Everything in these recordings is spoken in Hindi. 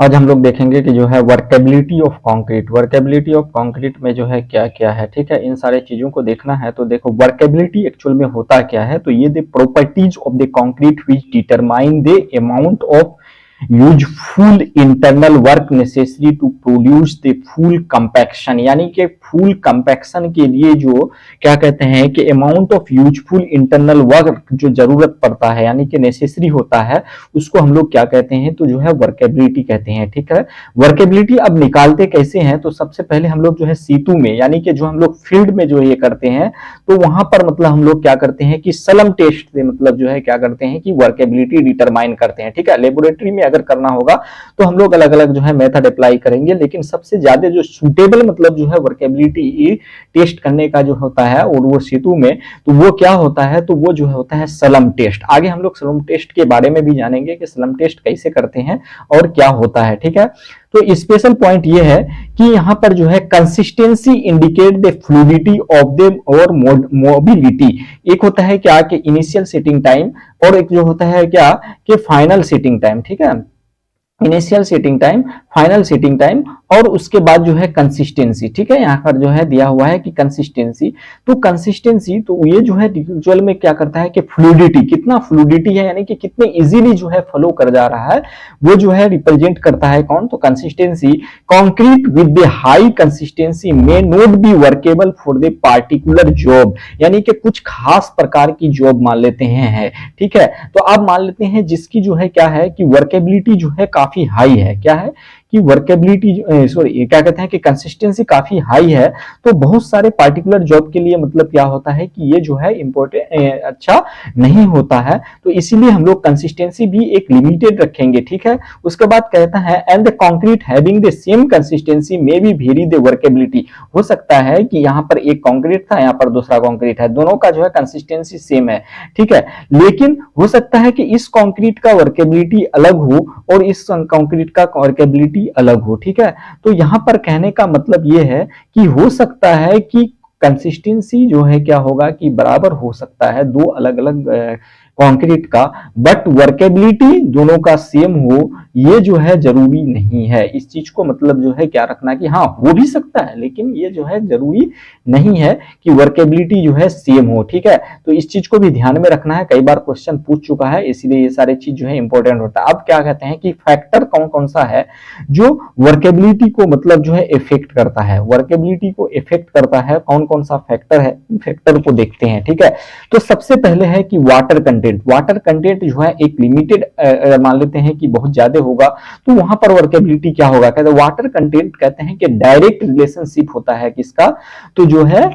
आज हम लोग देखेंगे कि जो है workability of concrete. Workability of concrete में जो है क्या क्या है, ठीक है, इन सारे चीजों को देखना है। तो देखो वर्केबिलिटी एक्चुअल में होता क्या है, तो ये the properties of the concrete which determine the amount of useful internal work necessary to produce the full compaction, यानी कि फुल कंपैक्शन के लिए जो क्या कहते हैं कि amount of useful internal work जो जरूरत पड़ता है यानी कि नेसेसरी होता है, उसको हम लोग क्या कहते हैं, तो जो है वर्केबिलिटी कहते हैं। ठीक है, वर्केबिलिटी अब निकालते कैसे हैं, तो सबसे पहले हम लोग जो है सीतू में यानी कि जो हम लोग फील्ड में जो ये करते हैं, तो वहां पर मतलब हम लोग क्या करते हैं कि सलम टेस्ट से मतलब जो है क्या करते हैं कि वर्केबिलिटी डिटरमाइन करते हैं। ठीक है, लेबोरेटरी में अगर करना होगा तो हम लोग अलग अलग जो है मेथड अप्लाई करेंगे, लेकिन सबसे ज्यादा जो सुटेबल मतलब जो है वर्केबिलिटी टेस्ट करने का जो होता है और वो सेतु में, तो वो क्या होता है, तो वो जो होता है सलम टेस्ट। आगे हम लोग सलम टेस्ट के बारे में भी जानेंगे कि सलम टेस्ट कैसे करते हैं और क्या होता है। ठीक है, तो स्पेशल पॉइंट ये है कि यहाँ पर जो है consistency indicate the fluidity of the और मोबिलिटी। एक होता है क्या कि इनिशियल सेटिंग टाइम और एक जो होता है क्या कि फाइनल सेटिंग टाइम। ठीक है, initial setting time, final setting time और उसके बाद जो है कंसिस्टेंसी। ठीक है, यहाँ पर जो है दिया हुआ है कि कंसिस्टेंसी, तो कंसिस्टेंसी तो ये जो है एक्चुअल में क्या करता है कि फ्लूइडिटी, कितना फ्लूइडिटी है यानी कि कितने इजीली जो है फ्लो कर जा रहा है, वो जो है रिप्रेजेंट करता है कौन, तो consistency. Concrete with the high consistency may not be workable for the particular job, यानी कि कुछ खास प्रकार की जॉब मान लेते हैं। ठीक है, तो आप मान लेते हैं जिसकी जो है क्या है कि वर्केबिलिटी जो है काफी हाई है, क्या है कि वर्केबिलिटी सॉरी क्या कहते हैं कि कंसिस्टेंसी काफी हाई है, तो बहुत सारे पार्टिकुलर जॉब के लिए मतलब क्या होता है कि ये जो है इंपॉर्टेंट अच्छा नहीं होता है, तो इसीलिए हम लोग कंसिस्टेंसी भी एक लिमिटेड रखेंगे। ठीक है, उसके बाद कहता है and the concrete having the same consistency may be very the workability. हो सकता है कि यहाँ पर एक कंक्रीट था, यहाँ पर दूसरा कंक्रीट है, दोनों का जो है कंसिस्टेंसी सेम है। ठीक है, लेकिन हो सकता है कि इस कंक्रीट का वर्केबिलिटी अलग हो और इस कंक्रीट का वर्केबिलिटी अलग हो। ठीक है, तो यहां पर कहने का मतलब यह है कि हो सकता है कि कंसिस्टेंसी जो है क्या होगा कि बराबर हो सकता है दो अलग अलग कंक्रीट का, बट वर्केबिलिटी दोनों का सेम हो ये जो है जरूरी नहीं है। इस चीज को मतलब जो है क्या रखना कि हाँ हो भी सकता है, लेकिन ये जो है जरूरी नहीं है कि वर्केबिलिटी जो है सेम हो। ठीक है, तो इस चीज को भी ध्यान में रखना है, कई बार क्वेश्चन पूछ चुका है, इसीलिए ये सारे चीज जो है इंपॉर्टेंट होता है। अब क्या कहते हैं कि फैक्टर कौन कौन सा है जो वर्केबिलिटी को मतलब जो है इफेक्ट करता है, वर्केबिलिटी को इफेक्ट करता है, कौन कौन सा फैक्टर है, फैक्टर को देखते हैं। ठीक है, तो सबसे पहले है कि वाटर कंटेंट। वाटर कंटेंट जो है एक लिमिटेड मान लेते हैं कि बहुत ज्यादा होगा, तो वहां पर वर्केबिलिटी क्या होगा, कहते हैं वाटर कंटेंट कहते हैं कि डायरेक्ट रिलेशनशिप होता है किसका, तो जो है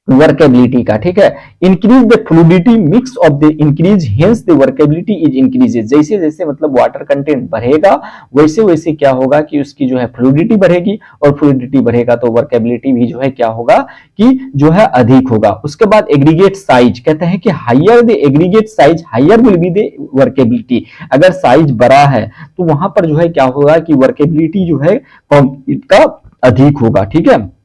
वर्केबिलिटी का। ठीक है, increase the fluidity mix of the increase hence the workability is increases. जैसे जैसे मतलब वाटर कंटेंट बढ़ेगा वैसे वैसे क्या होगा कि उसकी जो है फ्लूइडिटी बढ़ेगी, और फ्लूइडिटी बढ़ेगा तो वर्केबिलिटी भी जो है क्या होगा कि जो है अधिक होगा। उसके बाद एग्रीगेट साइज, कहते हैं कि higher the aggregate size higher will be the workability. अगर साइज बड़ा है तो वहां पर जो है क्या होगा कि वर्केबिलिटी जो है कंक्रीट का अधिक होगा। ठीक है,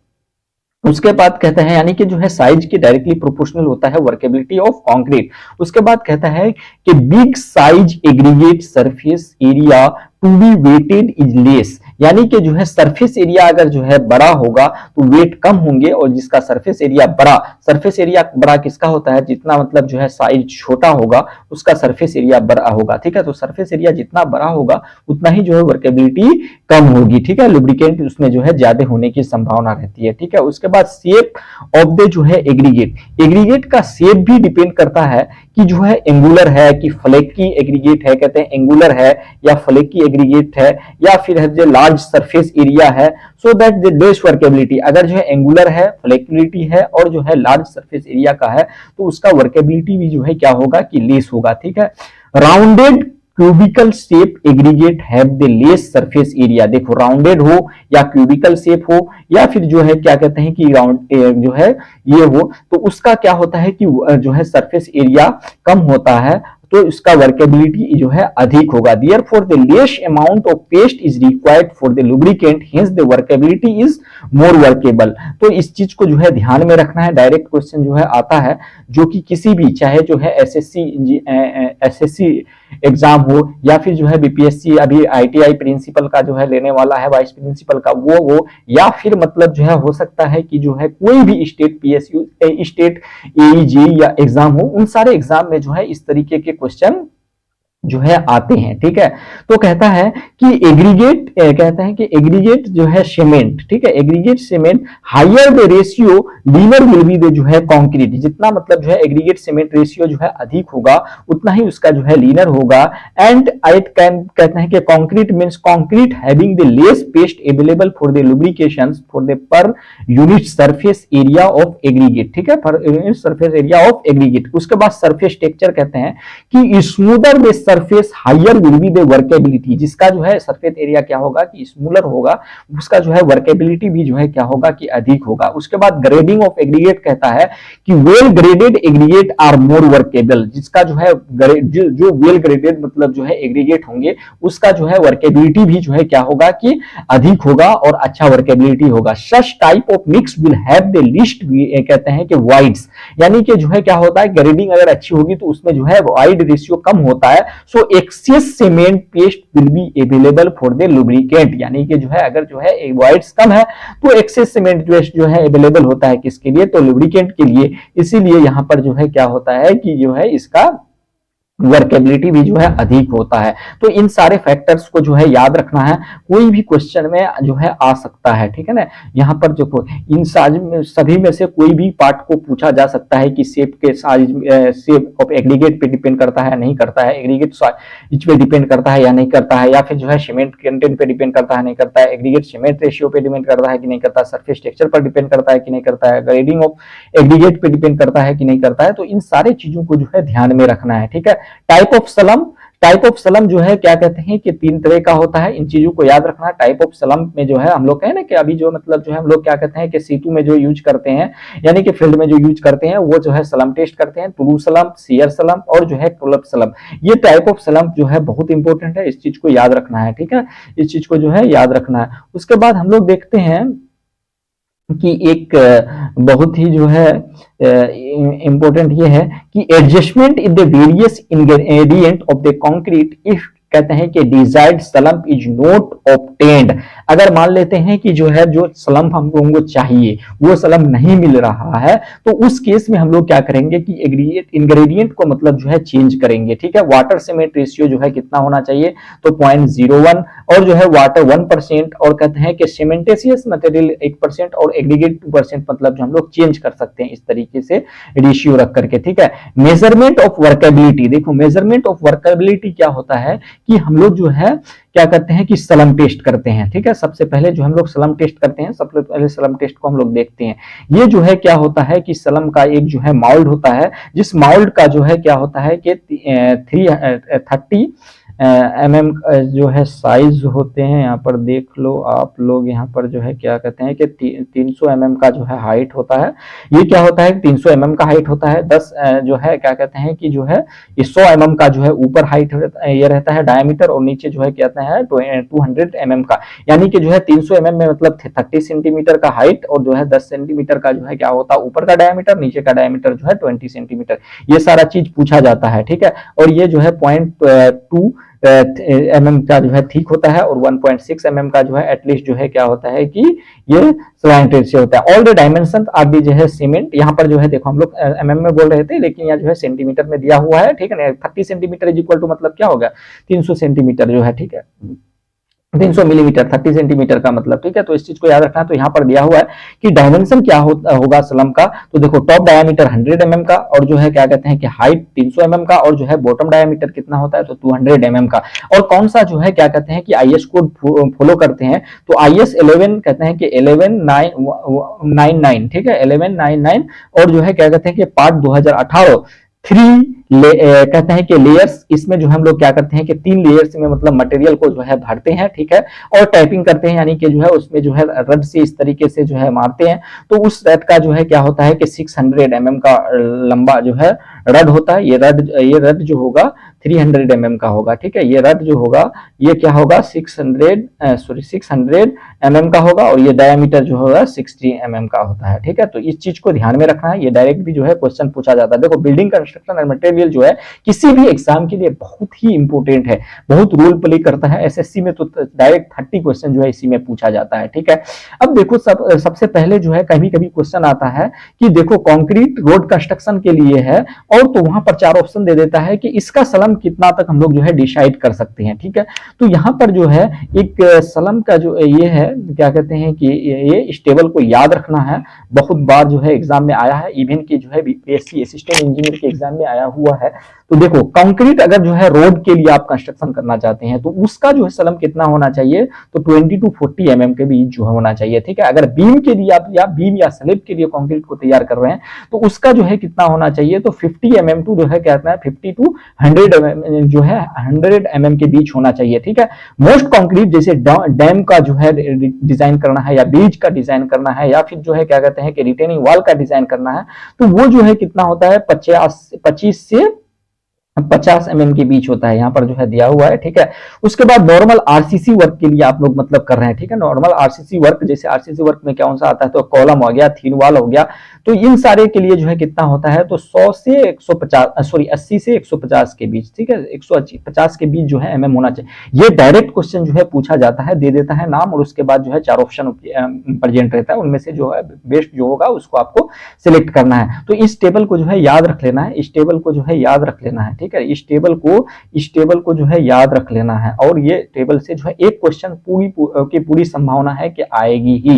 उसके बाद कहता है यानी कि जो है साइज के डायरेक्टली प्रोपोर्शनल होता है वर्केबिलिटी ऑफ कंक्रीट। उसके बाद कहता है कि big size aggregate surface area to be wetted is less, यानी कि जो है सरफेस एरिया अगर जो है बड़ा होगा तो वेट कम होंगे, और जिसका सरफेस एरिया बड़ा, सरफेस एरिया बड़ा किसका होता है, जितना मतलब जो है साइज छोटा होगा उसका सरफेस एरिया बड़ा होगा। ठीक है, तो सरफेस एरिया जितना बड़ा होगा उतना ही जो है वर्केबिलिटी कम होगी। ठीक है, लुब्रिकेंट उसमें जो है ज्यादा होने की संभावना रहती है। ठीक है, उसके बाद शेप ऑफ द जो है एग्रीगेट, एग्रीगेट का शेप भी डिपेंड करता है कि जो है एंगुलर है कि फ्लैकी एग्रीगेट है, कहते हैं एंगुलर है या फ्लैकी एग्रीगेट है, या फिर है जो लार्ज सरफेस एरिया है, so that the less workability. अगर जो है एंगुलर है, फ्लैक्सिबिलिटी है और जो है लार्ज सरफेस एरिया का है, तो उसका वर्केबिलिटी भी जो है क्या होगा कि लेस होगा। ठीक है, rounded cubical shape aggregate have the less surface area. देखो राउंडेड हो या क्यूबिकल शेप हो या फिर जो है क्या कहते हैं कि राउंड जो है ये हो, तो उसका क्या होता है कि जो है सरफेस एरिया कम होता है, तो इसका वर्केबिलिटी जो है अधिक होगा। Therefore the less amount of paste is required for the lubricant, hence the workability is more workable. तो इस चीज को जो है ध्यान में रखना है, डायरेक्ट क्वेश्चन जो है आता है जो कि किसी भी चाहे जो है एसएससी एग्जाम हो, या फिर जो है बीपीएससी अभी आईटीआई प्रिंसिपल का जो है लेने वाला है, वाइस प्रिंसिपल का वो, या फिर मतलब जो है हो सकता है कि जो है कोई भी स्टेट पीएसयू स्टेट एईजी या एग्जाम हो, उन सारे एग्जाम में जो है इस तरीके के क्वेश्चन जो है आते हैं। ठीक है, तो कहता है कि एग्रीगेट, कहता है कि एग्रीगेट जो है सीमेंट, ठीक है, aggregate cement higher the ratio leaner will be the जो है कंक्रीट, जितना मतलब जो है एग्रीगेट सीमेंट रेशियो जो है अधिक होगा उतना ही उसका जो है लीनर होगा। एंड इट कैन, कहते हैं कि concrete means concrete having the less paste available for the lubrications for the per unit surface area of aggregate, ठीक है, per unit surface area of aggregate. उसके बाद सरफेस टेक्सचर कहते हैं कि smoother the surface higher will be the workability, जिसका जो है सरफेस एरिया क्या होगा कि स्मूलर होगा, उसका जो है वर्केबिलिटी भी जो है क्या होगा कि अधिक होगा। उसके बाद ग्रेडिंग ऑफ एग्रीगेट कहता है कि well graded aggregate are more workable, जिसका जो है जो वेल ग्रेडेड मतलब जो है एग्रीगेट होंगे उसका जो है वर्केबिलिटी भी जो है क्या होगा कि अधिक होगा और अच्छा वर्केबिलिटी होगा। Such type of mix will have the list, कहते हैं कि वाइड्स, यानी कि जो है क्या होता है ग्रेडिंग अगर अच्छी होगी तो उसमें जो है वाइड रेशियो कम होता है। So excess cement paste will be available for the lubricant, यानी कि जो है अगर जो है वाइड्स कम है तो एक्सेस सीमेंट पेस्ट जो है अवेलेबल होता है किसके लिए, तो लुब्रिकेंट के लिए। इसीलिए यहां पर जो है क्या होता है कि जो है इसका वर्केबिलिटी भी जो है अधिक होता है। तो इन सारे फैक्टर्स को जो है याद रखना है, कोई भी क्वेश्चन में जो है आ सकता है, ठीक है ना। यहाँ पर जो इन सभी में से कोई भी पार्ट को पूछा जा सकता है कि शेप के साइज, शेप ऑफ एग्रीगेट पे डिपेंड करता है नहीं करता है, एग्रीगेट साइज पे डिपेंड करता है या नहीं करता है, या फिर जो है सीमेंट कंटेंट पे डिपेंड करता है नहीं करता है, एग्रीगेट सीमेंट रेशियो पे डिपेंड करता है कि नहीं करता है, सरफेस टेक्सचर पर डिपेंड करता है कि नहीं करता है, ग्रेडिंग ऑफ एग्रीगेट पे डिपेंड करता है कि नहीं करता है। तो इन सारे चीजों को जो है ध्यान में रखना है, ठीक है। टाइप ऑफ सलम, टाइप ऑफ सलम जो है क्या कहते हैं कि 3 तरह का होता है, इन चीजों को याद रखना। टाइप ऑफ सलम में जो है हम लोग कहें ना कि अभी जो मतलब जो है हम लोग क्या कहते हैं कि सीटू में जो यूज करते हैं, यानी कि फील्ड में जो यूज करते हैं वो जो है सलम टेस्ट करते हैं, ट्रू सलम, शेयर सलम और जो है कोलप सलम। ये टाइप ऑफ सलम जो है बहुत इंपॉर्टेंट है, इस चीज को याद रखना है, ठीक है, इस चीज को जो है याद रखना है। उसके बाद हम लोग देखते हैं कि एक बहुत ही जो है इंपॉर्टेंट ये है कि adjustment in the various ingredient of the concrete if, कहते हैं कि desired slump is not obtained. अगर मान लेते हैं कि जो है जो स्लम्प हम लोगों को चाहिए वो स्लम्प नहीं मिल रहा है, तो उस केस में हम लोग क्या करेंगे कि इंग्रेडिएंट को मतलब जो है चेंज करेंगे, ठीक है। वाटर सीमेंट रेशियो जो है कितना होना चाहिए, तो 0.01, और जो है वाटर 1%, और कहते हैं कि सीमेंटेशियस मटेरियल 1% और एग्रीगेट 2%, मतलब जो हम लोग चेंज कर सकते हैं इस तरीके से रेशियो रख करके, ठीक है। मेजरमेंट ऑफ वर्केबिलिटी, देखो मेजरमेंट ऑफ वर्केबिलिटी क्या होता है कि हम लोग जो है क्या करते हैं कि सलम टेस्ट करते हैं, ठीक है। सबसे पहले जो हम लोग सलम टेस्ट करते हैं, सबसे पहले सलम टेस्ट को हम लोग देखते हैं। ये जो है क्या होता है कि सलम का एक जो है माउल्ड होता है, जिस माउल्ड का जो है क्या होता है कि 30 mm जो है साइज होते हैं। यहाँ पर देख लो आप लोग, यहाँ पर जो है क्या कहते हैं कि 300 mm का जो है हाइट होता है। ये क्या होता है 300 mm का हाइट होता है। 10 जो है क्या कहते हैं कि जो है 100 mm का जो है ऊपर हाइट ये रहता है डायमीटर, और नीचे जो है कहते हैं 200 mm का, यानी कि जो है 300 mm में मतलब 30 सेंटीमीटर का हाइट, और जो है 10 सेंटीमीटर का जो है क्या होता है ऊपर का डायमीटर, नीचे का डायमीटर जो है 20 सेंटीमीटर। ये सारा चीज पूछा जाता है, ठीक है। और ये जो है 0.2 mm का जो है ठीक होता है, और 1.6 mm का जो है एटलीस्ट जो है क्या होता है कि ये स्लैंटेड से होता है। All the dimension are the जो है सीमेंट, यहाँ पर जो है देखो हम लोग mm में बोल रहे थे लेकिन यहाँ जो है सेंटीमीटर में दिया हुआ है, ठीक है ना। 30 सेंटीमीटर इज इक्वल टू मतलब क्या होगा 300 सेंटीमीटर जो है, ठीक है, 300 मिलीमीटर 30 सेंटीमीटर का मतलब, ठीक है। तो इस चीज को याद रखना है। तो यहाँ पर दिया हुआ है कि डायमेंशन क्या होगा स्लम का, तो देखो टॉप डायमीटर 100 mm का, और जो है क्या कहते हैं कि हाइट 300 mm का, और जो है बॉटम डायमीटर कितना होता है तो 200 mm का। और कौन सा जो है क्या कहते हैं कि आईएस कोड फॉलो करते हैं, तो आईएस 11 कहते हैं कि 11999, ठीक है, 1199, और जो है क्या कहते हैं कि पार्ट 2018 कहते हैं कि लेयर्स, इसमें जो हम लोग क्या करते हैं कि 3 लेयर्स में मतलब मटेरियल को जो है भरते हैं, ठीक है, और टाइपिंग करते हैं, यानी कि जो है उसमें जो है रड से इस तरीके से जो है मारते हैं। तो उस रड का जो है क्या होता है कि 600 mm का लंबा जो है रड होता है। ये रड जो होगा 300 mm का होगा, ठीक है। ये रड जो होगा ये क्या होगा 600 mm का होगा और ये डायमीटर जो होगा 60 mm का होता है, ठीक है। तो इस चीज को ध्यान में रखना है, ये डायरेक्ट भी जो है क्वेश्चन पूछा जाता है। देखो बिल्डिंग कंस्ट्रक्शन एंड मटेरियल जो है किसी भी एग्जाम के लिए बहुत ही इंपॉर्टेंट है, बहुत रोल प्ले करता है। एसएससी में तो डायरेक्ट 30 क्वेश्चन जो है इसी में पूछा जाता है, ठीक है। अब देखो सबसे पहले जो है कभी कभी क्वेश्चन आता है कि देखो कंक्रीट रोड कंस्ट्रक्शन के लिए है और तो वहां पर 4 ऑप्शन दे देता है कि इसका सलम कितना तक हम लोग जो है डिसाइड कर सकते हैं, ठीक है। तो यहाँ पर जो है एक सलम का जो ये है क्या कहते हैं कि ये स्टेबल को याद रखना है। बहुत बार जो है एग्जाम में आया है, इवन की जो है बीपीएससी असिस्टेंट इंजीनियर के एग्जाम में आया हुआ है। तो देखो कंक्रीट अगर जो है रोड के लिए आप कंस्ट्रक्शन करना चाहते हैं तो उसका जो है सलम कितना होना चाहिए, तो 20 टू 40 mm के बीच जो होना चाहिए, ठीक है। अगर बीम के लिए आप या बीम या स्लैब के लिए कंक्रीट को तैयार कर रहे हैं तो उसका जो है कितना होना चाहिए, तो 50 mm टू जो है कहते हैं 50 टू 100 mm जो है 100 mm के बीच होना चाहिए, ठीक है। मोस्ट कंक्रीट जैसे डैम का जो है डिजाइन करना है या ब्रिज का डिजाइन करना है या फिर जो है क्या कहते हैं कि रिटेनिंग वॉल का डिजाइन करना है, तो वो जो है कितना होता है 25 से 50 mm के बीच होता है, यहाँ पर जो है दिया हुआ है, ठीक है। उसके बाद नॉर्मल आरसीसी वर्क के लिए आप लोग मतलब कर रहे हैं, ठीक है। नॉर्मल आरसीसी वर्क, जैसे आरसीसी वर्क में कौन सा आता है, तो कॉलम हो गया, थीन वॉल हो गया, तो इन सारे के लिए जो है कितना होता है, तो 100 से 150 सॉरी 80 से 150 के बीच, ठीक है। 150 के बीच जो है mm होना चाहिए। ये डायरेक्ट क्वेश्चन जो है पूछा जाता है, दे देता है नाम और उसके बाद जो है 4 ऑप्शन प्रेजेंट रहता है, उनमें से जो है बेस्ट जो होगा उसको आपको सिलेक्ट करना है। तो इस टेबल को जो है याद रख लेना है, इस टेबल को जो है याद रख लेना है, ठीक है। इस टेबल को जो है याद रख लेना है और ये टेबल से जो है एक क्वेश्चन पूरी संभावना है कि आएगी ही।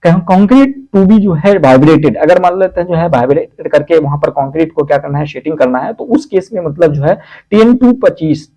कंक्रीट टू बी जो है वाइब्रेटेड, अगर मान लेते हैं जो है वाइब्रेटेड करके वहां पर कंक्रीट को क्या करना है, शेडिंग करना है, तो उस केस में मतलब जो है 10 टू 25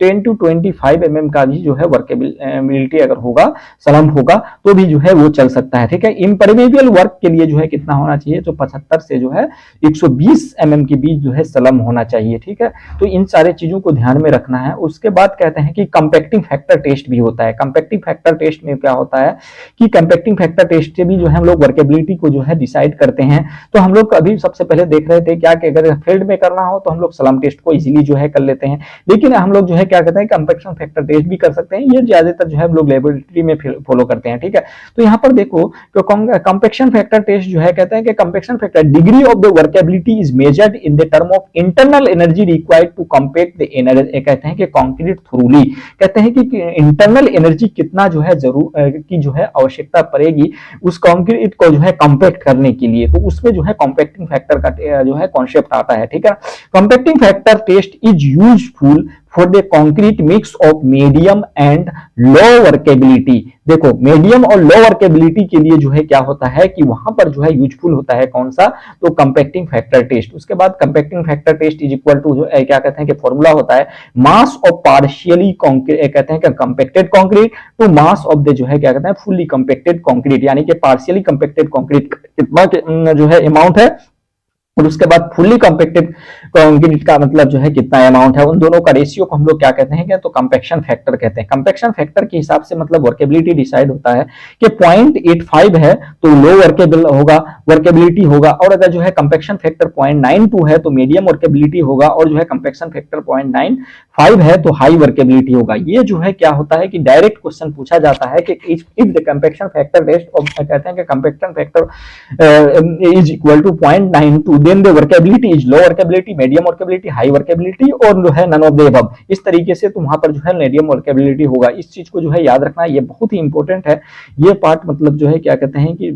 mm का भी जो है वर्केबिलिटी अगर होगा, सलम होगा तो भी जो है वो चल सकता है, ठीक है। इम्परमेबल वर्क के लिए जो है कितना होना चाहिए, तो 75 से जो है 120 mm के बीच जो है सलम होना चाहिए, ठीक है। तो इन सारे चीजों को ध्यान में रखना है। उसके बाद कहते हैं कि कंपैक्टिंग फैक्टर टेस्ट भी होता है। कंपैक्टिंग फैक्टर टेस्ट में क्या होता है कि कंपैक्टिंग फैक्टर टेस्ट से भी जो है हम लोग वर्केबिलिटी को जो है डिसाइड करते हैं। तो हम लोग अभी सबसे पहले देख रहे थे क्या कि अगर फील्ड में करना हो तो हम लोग सलम टेस्ट को इजीली जो है कर लेते हैं, लेकिन हम लोग जो है क्या कहते हैं कंपैक्शन फैक्टर टेस्ट भी कर सकते हैं। ये ज्यादातर जो है हम लोग लेबोरेटरी में फॉलो करते हैं, ठीक है। तो यहाँ पर देखो कंपैक्शन फैक्टर टेस्ट जो है कहते हैं कि compaction factor degree of the workability is measured in the term of internal energy required to compact the energy, कहते हैं कि कंक्रीट थ्रूली, कहते हैं कि इंटरनल एनर्जी कितना जो है की जो है आवश्यकता पड़ेगी उस कंक्रीट को जो है कंपैक्ट करने के लिए, तो उसमें जो है कंपैक्टिंग फैक्टर का जो है कॉन्सेप्ट आता है, ठीक है। Compacting factor test is useful for the concrete mix of medium and low workability. देखो मीडियम और लो वर्केबिलिटी के लिए जो है क्या होता है कि वहां पर जो है यूजफुल होता है कौन सा, तो कंपैक्टिंग फैक्टर टेस्ट। उसके बाद compacting factor test is equal to जो क्या कहते हैं कि फॉर्मूला होता है मास ऑफ पार्शियली कहते हैं कि compacted concrete to mass of the जो है क्या कहते हैं फुल्ली कंपैक्टेड कंक्रीट, यानी कि पार्शियली कंपैक्टेड कंक्रीट कितना जो है अमाउंट है और उसके बाद फुल्ली कंपैक्टेड कंक्रीट का मतलब जो है कितना अमाउंट है, उन दोनों का रेशियो को हम लोग क्या कहते हैं, क्या तो कंपैक्शन फैक्टर कहते हैं। कंपैक्शन फैक्टर के हिसाब से मतलब वर्केबिलिटी डिसाइड होता है कि 0.85 है तो लो वर्केबल होगा, वर्केबिलिटी होगा, और अगर जो है कंपैक्शन फैक्टर 0.92 है तो मीडियम वर्केबिलिटी होगा, और जो है कंपैक्शन फैक्टर 0.95 है तो हाई वर्केबिलिटी होगा। ये जो है क्या होता है कि डायरेक्ट क्वेश्चन पूछा जाता है कि if the compaction factor test of कहते हैं कि compaction factor is equal to 0.92 then the workability is low workability, medium workability, high workability और जो है none of the above। इस तरीके से तो वहां पर जो है medium workability होगा। इस चीज को जो है याद रखना, ये बहुत ही इंपॉर्टेंट है। ये पार्ट मतलब जो है क्या कहते हैं कि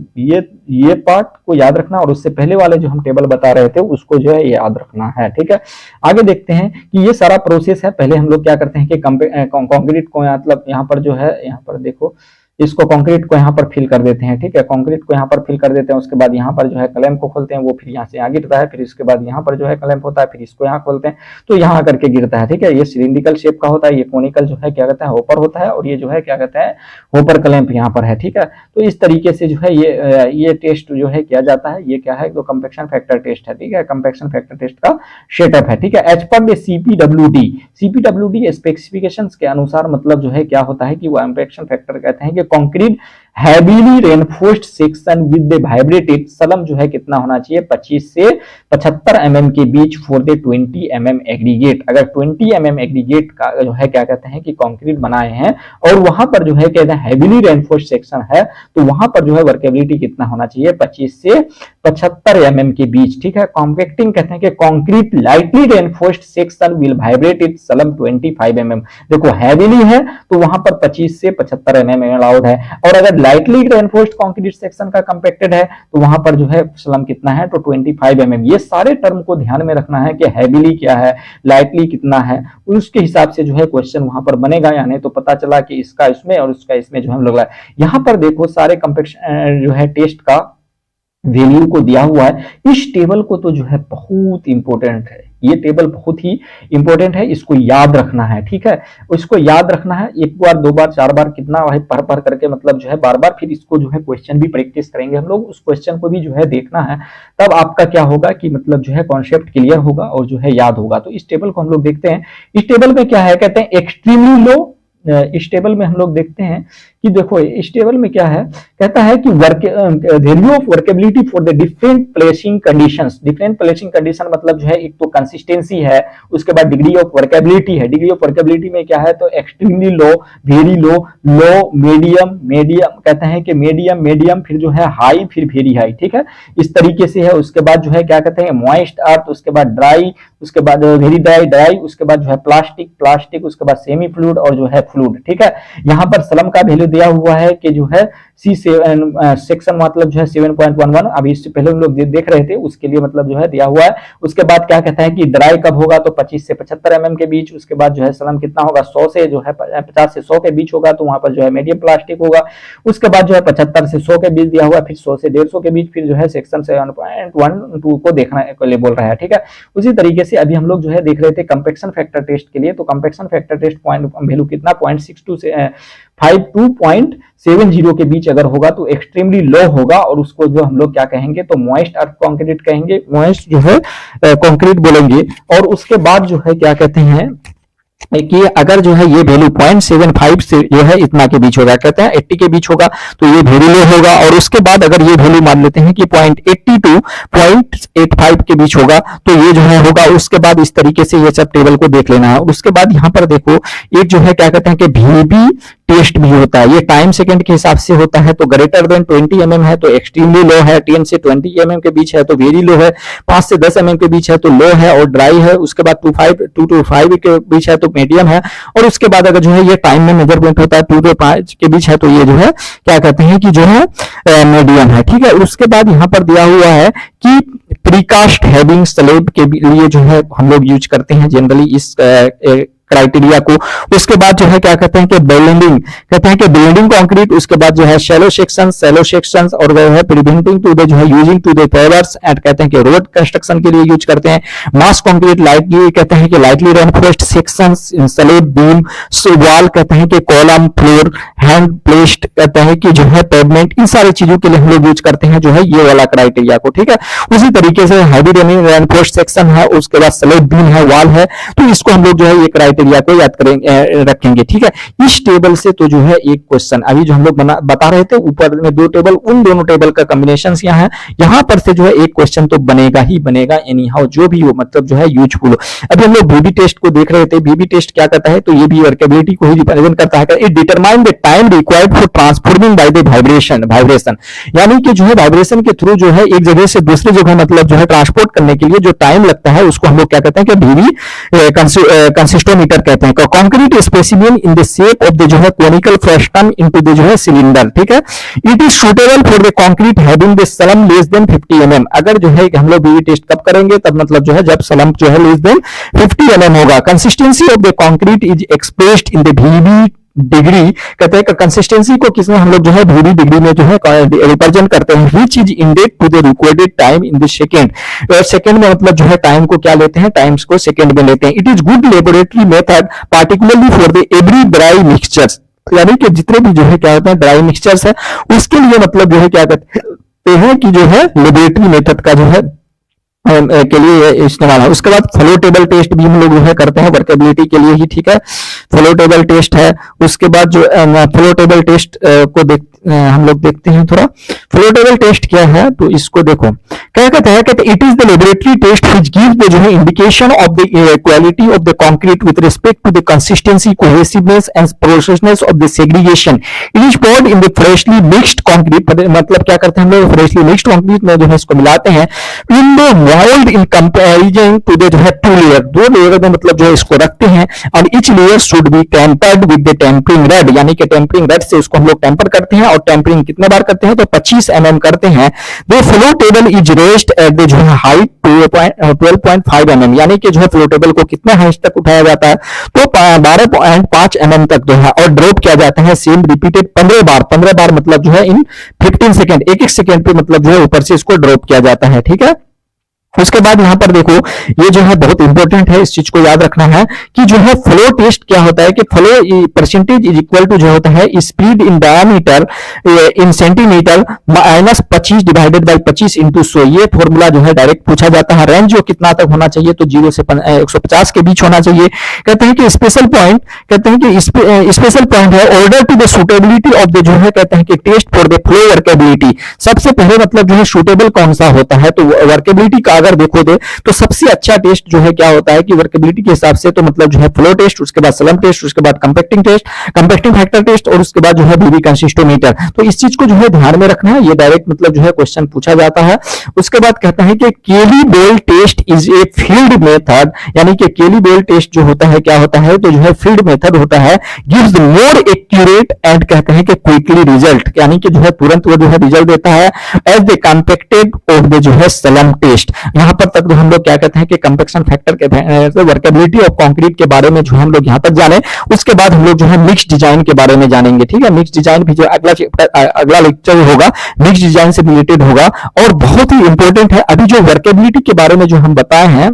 ये पार्ट को याद रखना और उससे पहले वाले जो हम टेबल बता रहे थे उसको जो है याद रखना है, ठीक है। आगे देखते हैं कि ये सारा प्रोसेस है। पहले हम लोग क्या करते हैं कि कंक्रीट को मतलब यहाँ पर जो है यहाँ पर देखो इसको कंक्रीट को यहाँ पर फिल कर देते हैं, ठीक है। कंक्रीट को यहाँ पर फिल कर देते हैं, उसके बाद यहाँ पर जो है क्लैंप को खोलते हैं, वो फिर यहाँ से यहाँ गिरता है, फिर इसके बाद यहाँ पर जो है क्लैंप होता है, फिर इसको यहाँ खोलते हैं तो यहाँ करके गिरता है, ठीक है। ये सिलिंड्रिकल शेप का होता है, ये कोनिकल जो है क्या कहता है होपर होता है, और ये जो है क्या कहता है होपर क्लैंप यहाँ पर है, ठीक है। तो इस तरीके से जो है ये टेस्ट जो है किया जाता है। ये क्या है तो कंपैक्शन फैक्टर टेस्ट है, ठीक है। कंपैक्शन फैक्टर टेस्ट का सेटअप है, ठीक है। As per the CPWD specifications के अनुसार मतलब जो है क्या होता है कि वो कंपैक्शन फैक्टर कहते हैं कि concrete heavily reinforced section with the vibrated slump जो है कितना होना चाहिए 25 से 75 mm के बीच फॉर द 20 mm एग्रीगेट। अगर 20 mm एग्रीगेट का जो है क्या कहते हैं कि कंक्रीट बनाए हैं और वहां पर जो है कहते हैं हैवीली रेनफोर्स्ड सेक्शन है, तो वहां पर जो है वर्केबिलिटी कितना होना चाहिए 25 से 75 mm के बीच। ठीक है, कॉम्पैक्टिंग कहते हैं कि concrete lightly reinforced section will vibrate it slump 25 mm। देखो हैवीली है तो वहां पर 25 से 75 mm अलाउड है, और अगर लाइटली रेनफोर्स्ड कंक्रीट सेक्शन का कंपैक्टेड है तो वहां पर जो है सलम कितना है तो 25 mm। ये सारे टर्म को ध्यान में रखना है कि हैवीली क्या है, लाइटली कितना है, उसके हिसाब से जो है क्वेश्चन वहां पर बनेगा। यानी तो पता चला कि इसका इसमें और उसका इसमें जो हम लोग यहाँ पर देखो सारे कंपैक्शन जो है टेस्ट का वैल्यू को दिया हुआ है। इस टेबल को तो जो है बहुत इंपॉर्टेंट है, ये टेबल बहुत ही इंपॉर्टेंट है, इसको याद रखना है। ठीक है, इसको याद रखना है, एक बार दो बार चार बार कितना है पढ़ पढ़ करके मतलब जो है बार बार फिर इसको जो है क्वेश्चन भी प्रैक्टिस करेंगे हम लोग, उस क्वेश्चन को भी जो है देखना है, तब आपका क्या होगा कि मतलब जो है कॉन्सेप्ट क्लियर होगा और जो है याद होगा। तो इस टेबल को हम लोग देखते हैं। इस टेबल में क्या है, कहते हैं एक्सट्रीमली लो। इस टेबल में हम लोग देखते हैं कि देखो इस टेबल में क्या है, कहता है कि value of workability for the different placing conditions. Different placing condition मतलब जो है एक तो कंसिस्टेंसी है, उसके बाद डिग्री ऑफ वर्केबिलिटी है। डिग्री ऑफ वर्केबिलिटी में क्या है तो एक्सट्रीमली लो, वेरी लो, लो, मीडियम, मीडियम कहते हैं कि मीडियम, मीडियम फिर जो है हाई, फिर वेरी हाई। ठीक है, इस तरीके से है। उसके बाद जो है क्या कहते हैं मॉइस्ट अर्थ, उसके बाद ड्राई, उसके बाद वेरी ड्राई, ड्राई, उसके बाद जो है प्लास्टिक, प्लास्टिक, उसके बाद सेमी फ्लूइड और जो है फ्लूइड। ठीक है, यहाँ पर सलम का वैल्यू दिया हुआ है कि जो है C7 सेक्शन मतलब जो है 7.11, अभी इससे पहले हम लोग देख रहे थे उसके लिए मतलब जो है दिया हुआ है। उसके बाद क्या कहता है कि ड्राई कब होगा तो 25 से 75 mm के बीच। उसके बाद जो है सलम कितना होगा 100 से जो है 50 से 100 के बीच होगा, तो वहां पर जो है मीडियम प्लास्टिक होगा। उसके बाद जो है 75 से 100 के बीच दिया हुआ है, फिर 100 से 150 के बीच, फिर जो है सेक्शन 7.12 को देखना के लिए बोल रहा है। ठीक है, उसी तरीके से अभी हम लोग जो है देख रहे थे कंपैक्शन फैक्टर टेस्ट के लिए, तो compaction factor test point value कितना 0.62 से 52.70 के बीच अगर होगा तो एक्सट्रीमली लो होगा, और उसको जो हम लोग क्या कहेंगे तो मॉइस्ट अर्थ कंक्रीट कहेंगे, मॉइस्ट जो है कंक्रीट बोलेंगे। और उसके बाद जो है क्या कहते हैं कि अगर जो है ये वैल्यू 0.75 से जो है इतना के बीच होगा, कहते हैं 80 के बीच होगा तो ये वेरी लो होगा। और उसके बाद अगर ये वैल्यू मान लेते हैं कि 0.80 टू 0.85 के बीच होगा तो ये जो है होगा। उसके बाद इस तरीके से ये सब टेबल को देख लेना है। उसके बाद यहाँ पर देखो एक जो है क्या कहते हैं कि VB टेस्ट भी होता है, ये टाइम सेकंड के हिसाब से होता है। तो ग्रेटर देन 20 mm है तो एक्सट्रीमली लो है, 10 से 20 mm के बीच है तो वेरी लो है, 5 से 10 mm के बीच है तो लो है और ड्राई है। उसके बाद 2 to 5 के बीच है तो मीडियम है। और उसके बाद अगर जो है ये टाइम में मेजरमेंट होता है 2 to 5 के बीच है तो ये जो है क्या कहते हैं कि जो है मीडियम है। ठीक है, उसके बाद यहाँ पर दिया हुआ है कि प्रीकास्ट हैविंग स्लैब के लिए जो है हम लोग यूज करते हैं जनरली इस क्राइटेरिया को। उसके बाद जो है क्या कहते हैं कि ब्लेंडिंग, कहते हैं कि ब्लेंडिंग कंक्रीट। उसके बाद जो है शैलो सेक्शंस और वो है प्रिवेंटिंग टू द जो है using to the pavers and कहते हैं कि रोड कंस्ट्रक्शन के लिए यूज करते हैं। मास कंक्रीट लाइटली कहते हैं कि lightly reinforced sections, slab, beam, wall कहते हैं कि कॉलम, फ्लोर, हैंड प्लेस्ड कहते हैं कि जो है पेवमेंट, इन सारी चीजों के लिए हम लोग यूज करते हैं जो है ये वाला क्राइटेरिया को। ठीक है, उसी तरीके से हैवी रेनफोर्स्ड सेक्शन है, उसके बाद स्लैब, बीम है, वॉल है, तो इसको हम लोग जो है ये क्राइटेरिया को याद करेंगे रखेंगे। ठीक है, इस टेबल से तो जो है एक क्वेश्चन अभी जो हम लोग बता रहे थे ऊपर में दो टेबल, उन दोनों टेबल का कॉम्बिनेशन यहाँ है, यहाँ पर से जो है एक क्वेश्चन तो बनेगा ही बनेगा एनी हाउ, जो भी हो मतलब जो है यूजफुल हो। अभी हम लोग VB टेस्ट को देख रहे थे। VB टेस्ट क्या करता है तो ये भी वर्केबिलिटी को ही रिप्रेजेंट करता है। It determine the time required for transforming by the vibration, यानी कि जो है वाइब्रेशन के थ्रू जो है एक जगह से दूसरी जगह मतलब जो है ट्रांसपोर्ट करने के लिए जो टाइम लगता है उसको हम लोग क्या कहते हैं कि VB कंसिस्टोमीटर कहते हैं। Concrete specimen in the shape of the जो है कोनिकल फ्रेस्टन इनटू द जो है सिलेंडर। ठीक है, it is suitable for the concrete having the slump less than 50 mm। अगर जो है हम लोग VB टेस्ट कब करेंगे तब मतलब जो है जब सलम जो है लेस देन 50 mm होगा। Consistency of the concrete is expressed in the VB degree, कहते हैं कि कंसिस्टेंसी को किसमें हम लोग जो है VB डिग्री में जो है रिप्रेजेंट करते हैं। Which is ended to the required time in the second, second में मतलब जो है टाइम को क्या लेते हैं, टाइम्स को सेकंड में लेते हैं। It is good laboratory method particularly for the every dry mixtures, यानी कि जितने भी जो है क्या होता है ड्राई मिक्सचर्स है उसके लिए मतलब जो है क्या कहते हैं कि जो है लेबोरेटरी मेथड का जो है के लिए इस्तेमाल है। उसके बाद फ्लो टेबल टेस्ट भी हम लोग जो है करते हैं वर्केबिलिटी के लिए ही, ठीक है। फ्लो टेबल टेस्ट है। उसके बाद जो फ्लो टेबल टेस्ट को हम लोग देखते हैं थोड़ा। फ्लो टेबल टेस्ट क्या है, तो इसको देखो क्या कहते हैं, कहते it is the laboratory test which gives the जो है indication of the quality of the concrete with respect to the consistency, cohesiveness and porousness of the segregation. It is poured in the freshly mixed concrete, मतलब क्या करते हैं हम लोग फ्रेशली मिक्स्ड कंक्रीट में जो है इसको मिलाते हैं in the mould in comparison to the जो है 2 लेयर, 2 लेयर में मतलब जो है इसको रखते हैं। और each layer should be tempered with the tempering rod, यानी कि टेम्परिंग रेड से उसको हम लोग टेम्पर करते हैं। और टेम्परिंग कितने बार करते हैं, तो 25 mm करते हैं। The flow table is raised at the जो है हाइट 12.5 mm, यानी कि जो है फ्लो टेबल को कितने हाइट तक उठाया जाता है, तो 12.5 mm तक जो है, और ड्रॉप किया जाता है सेम रिपीटेड 15 बार। 15 बार मतलब जो है इन 15 सेकेंड, एक एक सेकेंड पे मतलब जो है ऊपर से इसको ड्रॉप किया जाता है, ठीक है। उसके बाद यहां पर देखो ये जो है बहुत इंपॉर्टेंट है, इस चीज को याद रखना है कि जो है फ्लो टेस्ट क्या होता है कि flow percentage is equal to जो होता है speed in diameter in centimetre minus 25 divided by 25 into 100। ये फॉर्मूला जो है डायरेक्ट पूछा जाता है। रेंज जो कितना तक होना चाहिए, तो 0 से 150 के बीच होना चाहिए। कहते हैं कि स्पेशल पॉइंट, कहते हैं कि स्पेशल पॉइंट है order to the suitability of the जो है कहते हैं कि test for the flow workability. सबसे पहले मतलब जो है सुटेबल कौन सा होता है, तो वर्केबिलिटी का अगर देखो तो सबसे अच्छा टेस्ट जो है क्या होता है कि वर्केबिलिटी के हिसाब से तो मतलब जो है फ्लो टेस्ट, उसके बाद स्लम टेस्ट, उसके बाद compacting test, compacting factor test, और उसके बाद जो है बीबी कंसिस्टोमीटर। तो इस चीज को जो है ध्यान में रखना है, ये डायरेक्ट मतलब जो है क्वेश्चन पूछा जाता है। उसके बाद कहता है कि Kelly ball test is a field method, यानी कि केली बेल टेस्ट जो होता है क्या होता है, तो जो है फील्ड मेथड होता है, गिव्स मोर एक्यूरेट एंड कहते हैं कि क्विकली रिजल्ट, यानी कि जो है तुरंत वो जो है रिजल्ट देता है as the compacted of the जो है स्लम टेस्ट। यहां पर तक हम लोग क्या कहते हैं कि कंपैक्शन फैक्टर के वर्केबिलिटी ऑफ कंक्रीट के बारे में जो हम लोग यहां तक जाने। उसके बाद हम लोग जो है मिक्स डिजाइन के बारे में जानेंगे, ठीक है। मिक्स डिजाइन भी जो अगला लेक्चर होगा मिक्स डिजाइन से रिलेटेड होगा और बहुत ही इंपॉर्टेंट है। अभी जो वर्केबिलिटी के बारे में जो हम बताए हैं,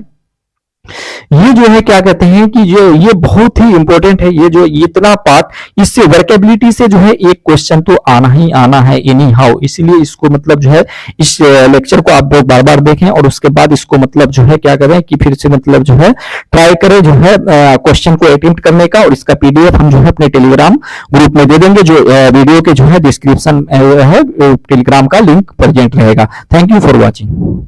ये जो है क्या कहते हैं कि जो ये बहुत ही इंपॉर्टेंट है, ये जो इतना पार्ट, इससे वर्केबिलिटी से जो है एक क्वेश्चन तो आना ही आना है एनी हाउ। इसीलिए इसको मतलब जो है इस लेक्चर को आप लोग बार बार देखें और उसके बाद इसको मतलब जो है क्या करें कि फिर से मतलब जो है ट्राई करें जो है क्वेश्चन को अटेम्प्ट करने का। और इसका पीडीएफ हम जो है अपने टेलीग्राम ग्रुप में दे देंगे, जो वीडियो के जो है डिस्क्रिप्शन है टेलीग्राम का लिंक प्रेजेंट रहेगा। Thank you for watching.